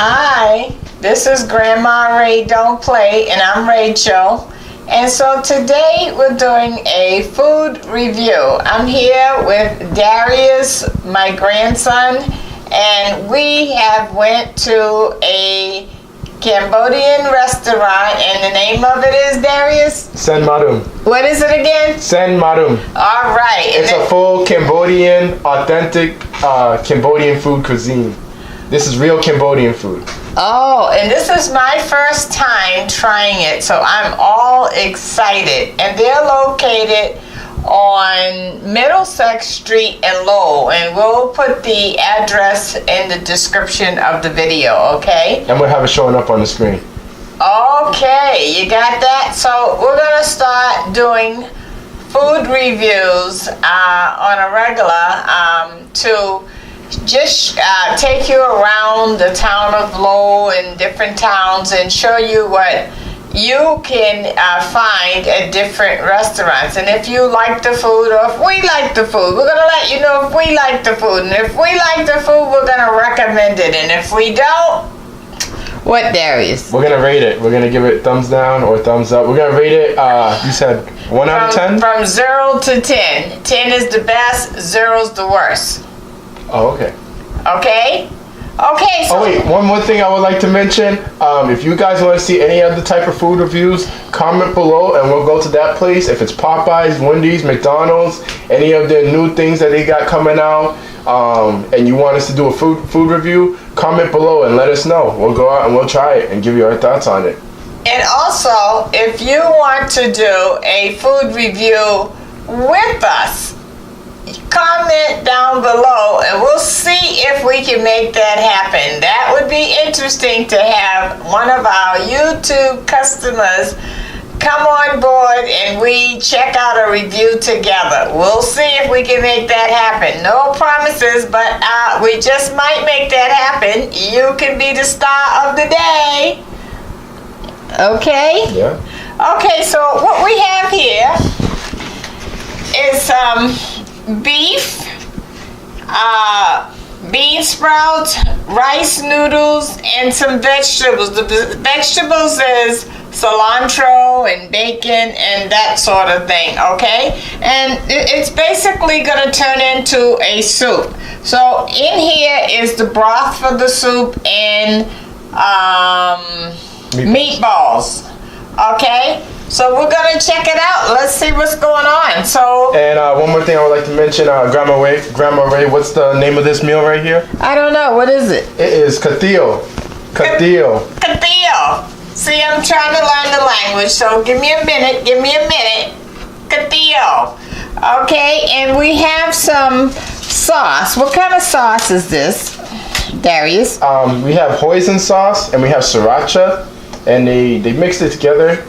Hi, this is Grandma Ray Don't Play, and I'm Rachel. And so today we're doing a food review. I'm here with Darius, my grandson, and we have went to a Cambodian restaurant, and the name of it is, Darius? Sen Marum. What is it again? Sen Marum. All right. It's a full Cambodian, authentic Cambodian food cuisine. This is real Cambodian food. Oh, and this is my first time trying it, so I'm all excited. And they're located on Middlesex Street in Lowell, and we'll put the address in the description of the video, okay? And we'll have it showing up on the screen. Okay, you got that? So we're gonna start doing food reviews on a regular to just take you around the town of Lowell and different towns and show you what you can find at different restaurants. And if you like the food, or if we like the food, we're gonna let you know if we like the food. And if we like the food, we're gonna recommend it. And if we don't, what, Darius? We're gonna rate it. We're gonna give it thumbs down or thumbs up. We're gonna rate it, you said 1 out of 10? From 0 to 10. 10 is the best, 0 is the worst. Oh, okay. Okay? Okay, so... Oh, wait, one more thing I would like to mention. If you guys want to see any other type of food reviews, comment below and we'll go to that place. If it's Popeyes, Wendy's, McDonald's, any of their new things that they got coming out, and you want us to do a food review, comment below and let us know. We'll go out and we'll try it and give you our thoughts on it. And also, if you want to do a food review with us, comment down below and we'll see if we can make that happen. That would be interesting to have one of our YouTube customers come on board and we check out a review together. We'll see if we can make that happen. No promises, but we just might make that happen. You can be the star of the day. Okay? Yeah. Okay, so what we have here is beef, bean sprouts, rice noodles, and some vegetables. The vegetables is cilantro and bacon and that sort of thing, okay? And it's basically going to turn into a soup. So in here is the broth for the soup and meatballs, okay? So we're gonna check it out. Let's see what's going on. So. And one more thing I would like to mention, Grandma Ray, what's the name of this meal right here? I don't know. What is it? It is Kathew. Kathew. Kathew. See, I'm trying to learn the language, so give me a minute. Kathew. Okay, and we have some sauce. What kind of sauce is this, Darius? We have hoisin sauce and we have sriracha, and they mixed it together.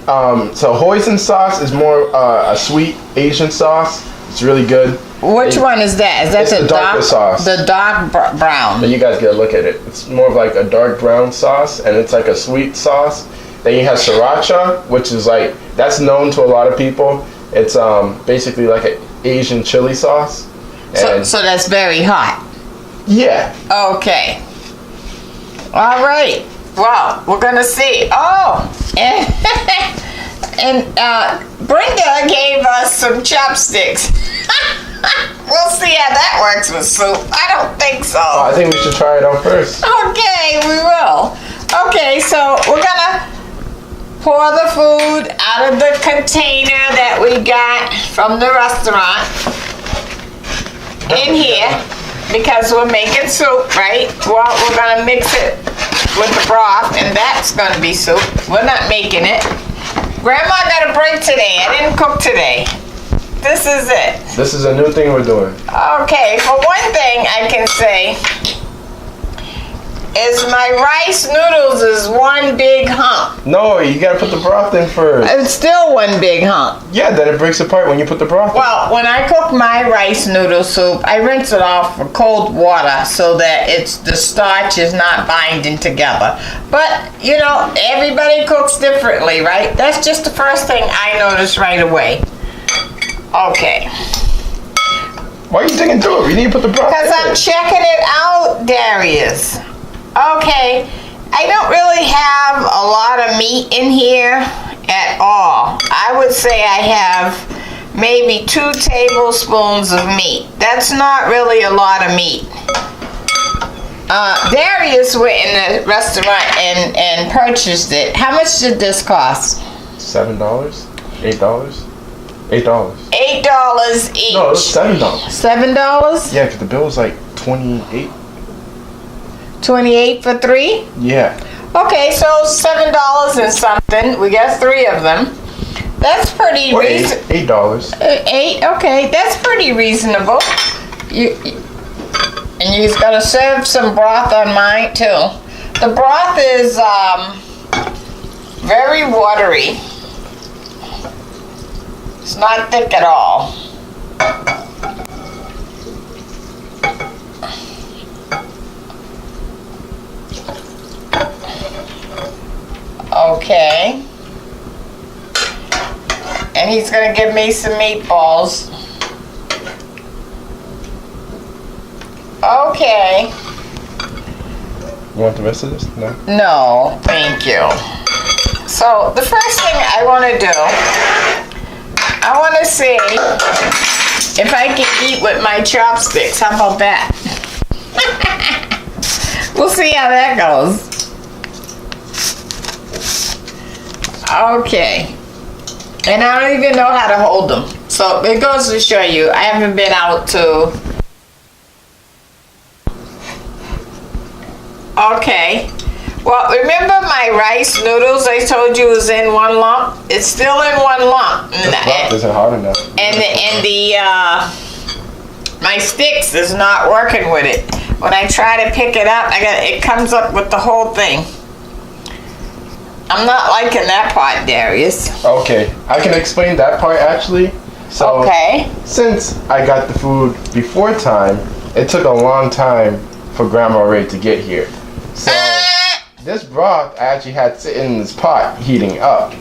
So hoisin sauce is more a sweet Asian sauce. It's really good. Which one is that? Is that the dark sauce? The dark brown. But you guys get a look at it. It's more of like a dark brown sauce, and it's like a sweet sauce. Then you have sriracha, which is like, that's known to a lot of people. It's basically like an Asian chili sauce. So that's very hot. Yeah. Okay. All right. Well, we're gonna see. Oh, and Brenda gave us some chopsticks. We'll see how that works with soup. I don't think so. I think we should try it out first. Okay, we will. Okay, so we're gonna pour the food out of the container that we got from the restaurant in here because we're making soup, right? Well, we're gonna mix it with the broth, and that's gonna be soup. We're not making it. Grandma got a break today. I didn't cook today. This is it. This is a new thing we're doing. Okay, for one thing I can say is my rice noodles is one big hump. No, you gotta put the broth in first. It's still one big hump. Yeah, then it breaks apart when you put the broth in. Well, when I cook my rice noodle soup, I rinse it off with cold water so that the starch is not binding together. But, you know, everybody cooks differently, right? That's just the first thing I noticed right away. Okay. Why are you digging through it? You need to put the broth in. Because I'm checking it out, Darius. Okay, I don't really have a lot of meat in here at all. I would say I have maybe 2 tablespoons of meat. That's not really a lot of meat. Darius went in the restaurant and purchased it. How much did this cost? $7? $8? $8. $8 each. No, it was $7. $7? Yeah, because the bill was like 28. 28 for 3? Yeah. Okay, so $7 and something. We got 3 of them. That's pretty Or reasonable. $8. 8, okay, that's pretty reasonable. And you're gonna serve some broth on mine too. The broth is very watery. It's not thick at all. Okay. And he's gonna give me some meatballs. Okay. You want the rest of this? No? No, thank you. So the first thing I want to do, I want to see if I can eat with my chopsticks. How about that? We'll see how that goes. Okay. And I don't even know how to hold them. So it goes to show you, I haven't been out to... Okay. Well, remember my rice noodles I told you was in one lump? It's still in one lump. This broth isn't hard enough. And my sticks is not working with it. When I try to pick it up, it comes up with the whole thing. I'm not liking that part, Darius. Okay, I can explain that part actually. So, okay. Since I got the food before time, it took a long time for Grandma Ray to get here. So, this broth I actually had sitting in this pot heating up.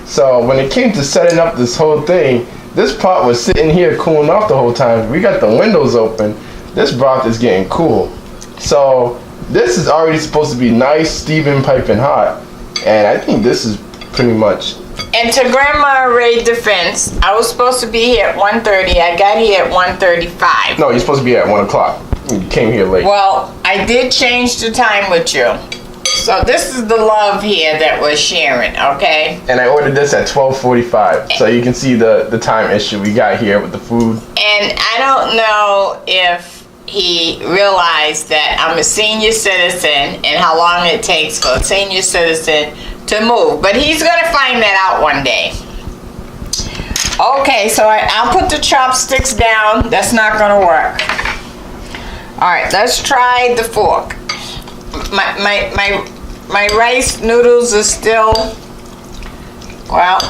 So, when it came to setting up this whole thing, this pot was sitting here cooling off the whole time. We got the windows open. This broth is getting cool. So, this is already supposed to be nice, steaming, piping hot. And I think this is pretty much... And to Grandma Ray's defense, I was supposed to be here at 1:30. I got here at 1:35. No, you're supposed to be at 1 o'clock. You came here late. Well, I did change the time with you. So this is the love here that we're sharing, okay? And I ordered this at 12:45. So you can see the time issue we got here with the food. And I don't know if he realized that I'm a senior citizen and how long it takes for a senior citizen to move. But he's going to find that out one day. Okay, so I'll put the chopsticks down. That's not going to work. All right, let's try the fork. My rice noodles are still, well,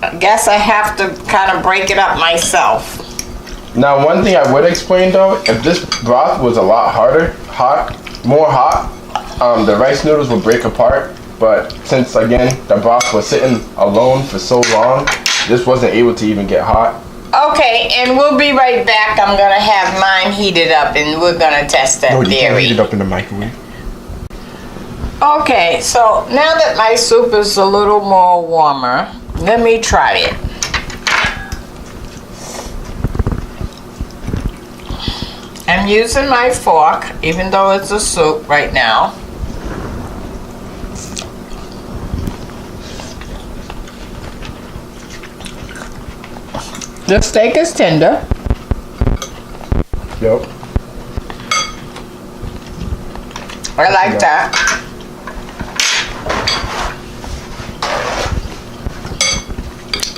I guess I have to kind of break it up myself. Now, one thing I would explain though, if this broth was a lot more hot, the rice noodles would break apart. But since again the broth was sitting alone for so long, this wasn't able to even get hot. Okay, and we'll be right back. I'm gonna have mine heated up, and we're gonna test that theory. No, you can't heat it up in the microwave. Okay, so now that my soup is a little more warmer, let me try it. I'm using my fork, even though it's a soup right now. The steak is tender. Yep. I like that.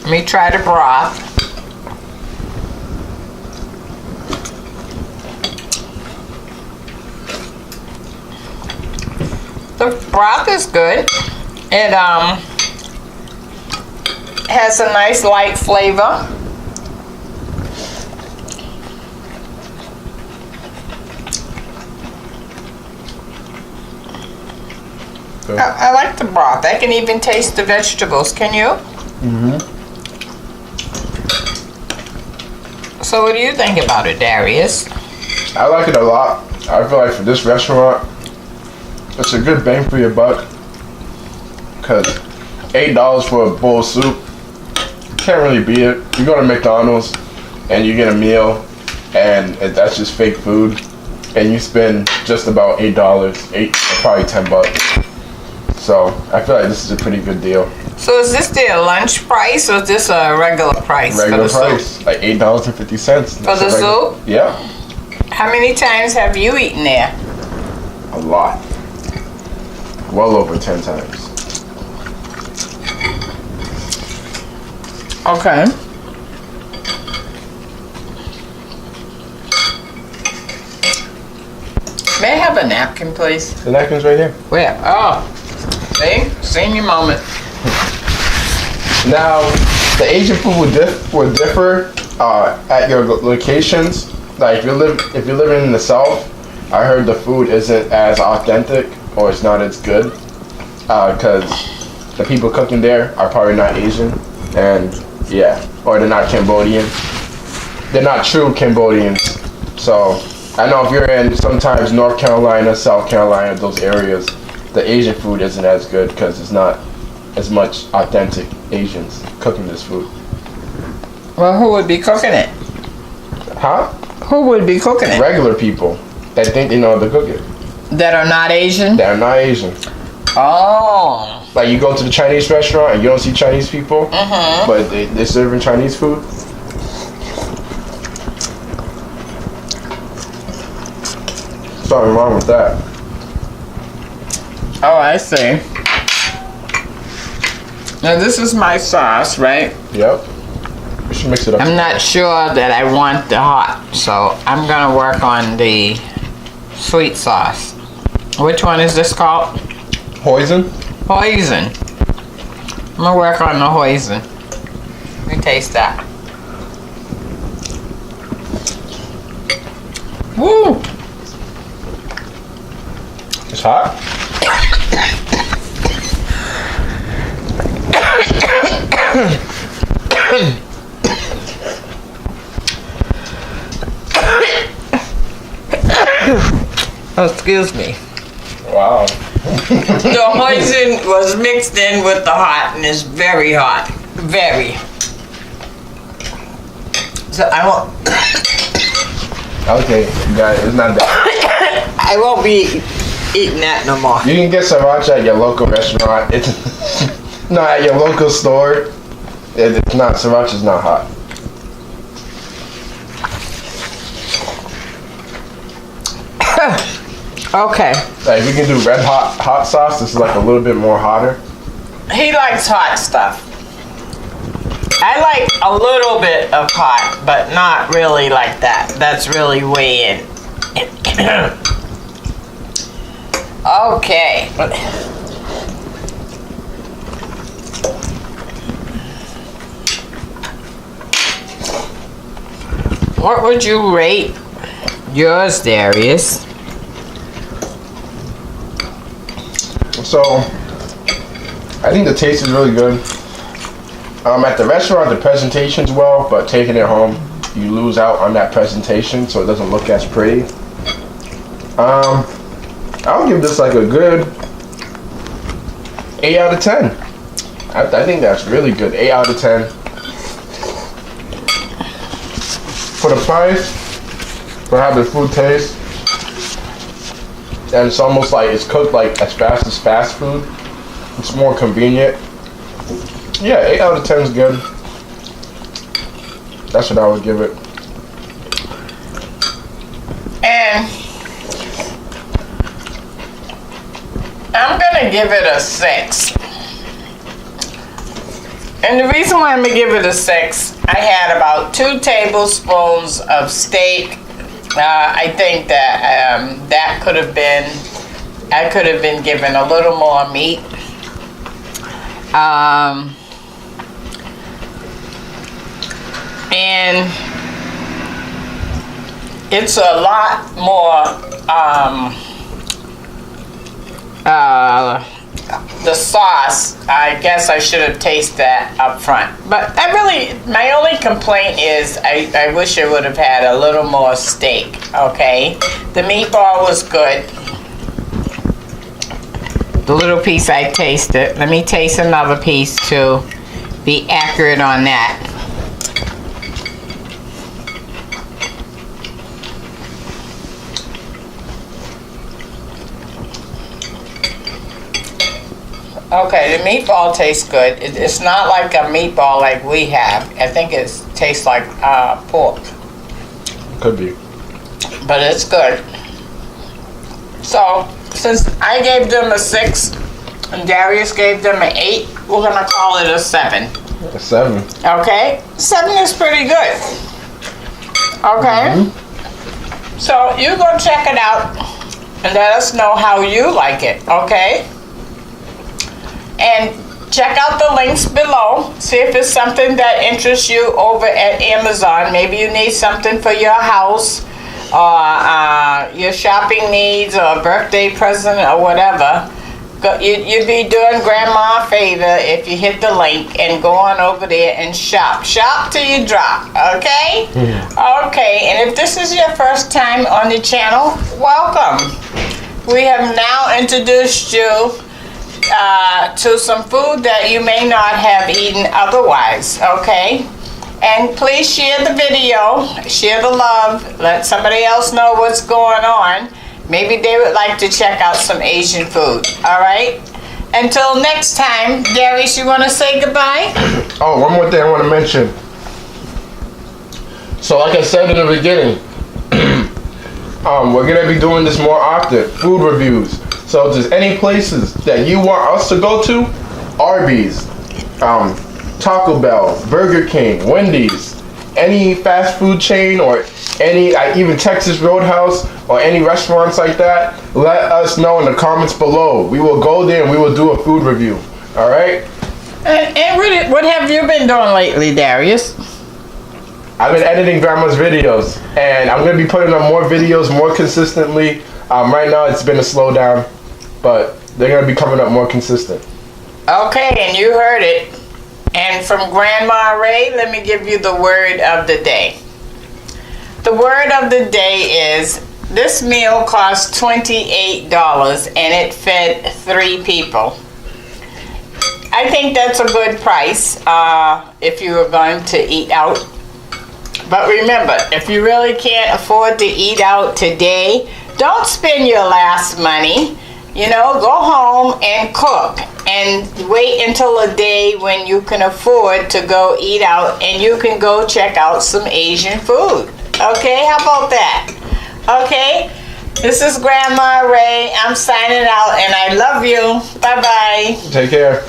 Let me try the broth. The broth is good. It has a nice light flavor. I like the broth. I can even taste the vegetables. Can you? Mm-hmm. So what do you think about it, Darius? I like it a lot. I feel like for this restaurant, It's a good bang for your buck. Cause $8 for a bowl of soup, can't really beat it. You go to McDonald's and you get a meal, and that's just fake food, and you spend just about $8, probably $10. So I feel like this is a pretty good deal. So is this their lunch price or is this a regular price? Regular for the price, soup? like $8.50. For the soup? Yeah. How many times have you eaten there? A lot. Well over 10 times. Okay. May I have a napkin, please? The napkin's right here. Where? Oh, see? Senior moment. Now, the Asian food would differ at your locations. Like if you're living in the South, I heard the food isn't as authentic or it's not as good because the people cooking there are probably not Asian, and yeah, or they're not Cambodian. They're not true Cambodians. So I know if you're in sometimes North Carolina, South Carolina, those areas, the Asian food isn't as good because it's not as much authentic Asians cooking this food. Well, who would be cooking it? Huh? Who would be cooking it? Regular people that think they know how to cook it. That are not Asian? That are not Asian. Oh. Like you go to the Chinese restaurant and you don't see Chinese people, but they're serving Chinese food. Something wrong with that. Oh, I see. Now this is my sauce, right? Yep. We should mix it up. I'm not sure that I want the hot, so I'm gonna work on the sweet sauce. Which one is this called? Poison? Hoisin. I'm gonna work on the hoisin. Let me taste that. Woo! It's hot? Oh, excuse me. Wow. The hoisin was mixed in with the hot and is very hot. Very. So I won't. Okay, you got it. It's not that. I won't be eating that no more. You can get sriracha at your local restaurant. It's no, at your local store. It's not. Sriracha's not hot. Okay. Like if you can do red hot sauce, this is like a little bit more hotter. He likes hot stuff. I like a little bit of hot, but not really like that. That's really way in. Okay. What would you rate yours, Darius? So, I think the taste is really good. At the restaurant, the presentation's well, but taking it home, you lose out on that presentation, so it doesn't look as pretty. I'll give this like a good 8 out of 10. I think that's really good. 8 out of 10. For the price, for how the food tastes, and it's almost like it's cooked like as fast as fast food. It's more convenient. Yeah, 8 out of 10 is good. That's what I would give it. And I'm gonna give it a 6. And the reason why I'm gonna give it a 6, I had about 2 tablespoons of steak. I think that that could have been, I could have been given a little more meat. And it's a lot more, the sauce, I guess I should have tasted that up front. But my only complaint is I wish I would have had a little more steak, okay? The meatball was good, The little piece I tasted. Let me taste another piece to be accurate on that. Okay, the meatball tastes good. It's not like a meatball like we have. I think it tastes like pork. Could be. But it's good. So, since I gave them a 6 and Darius gave them an 8, we're gonna call it a 7. A 7. Okay? 7 is pretty good. Okay? So, you go check it out and let us know how you like it, okay? And check out the links below. See if it's something that interests you over at Amazon. Maybe you need something for your house, or your shopping needs, or a birthday present, or whatever. You'd be doing Grandma a favor if you hit the link and go on over there and shop. Shop till you drop, okay? Okay, and if this is your first time on the channel, welcome. We have now introduced you to some food that you may not have eaten otherwise, okay? And please share the video, share the love, let somebody else know what's going on. Maybe they would like to check out some Asian food, all right? Until next time, Darius, you want to say goodbye? Oh, one more thing I want to mention. So like I said in the beginning, we're going to be doing this more often, food reviews. So if there's any places that you want us to go to, Arby's, Taco Bell, Burger King, Wendy's, any fast food chain, or any, even Texas Roadhouse, or any restaurants like that, let us know in the comments below. We will go there and we will do a food review. All right? And what have you been doing lately, Darius? I've been editing Grandma's videos, and I'm going to be putting up more videos more consistently. Right now it's been a slowdown, but they're going to be coming up more consistent. Okay, and you heard it. And from Grandma Ray, let me give you the word of the day. The word of the day is, this meal cost $28 and it fed 3 people. I think that's a good price if you are going to eat out. But remember, if you really can't afford to eat out today, don't spend your last money. You know, go home and cook and wait until a day when you can afford to go eat out and you can go check out some Asian food. Okay, how about that? Okay, this is Grandma Ray. I'm signing out and I love you. Bye-bye. Take care.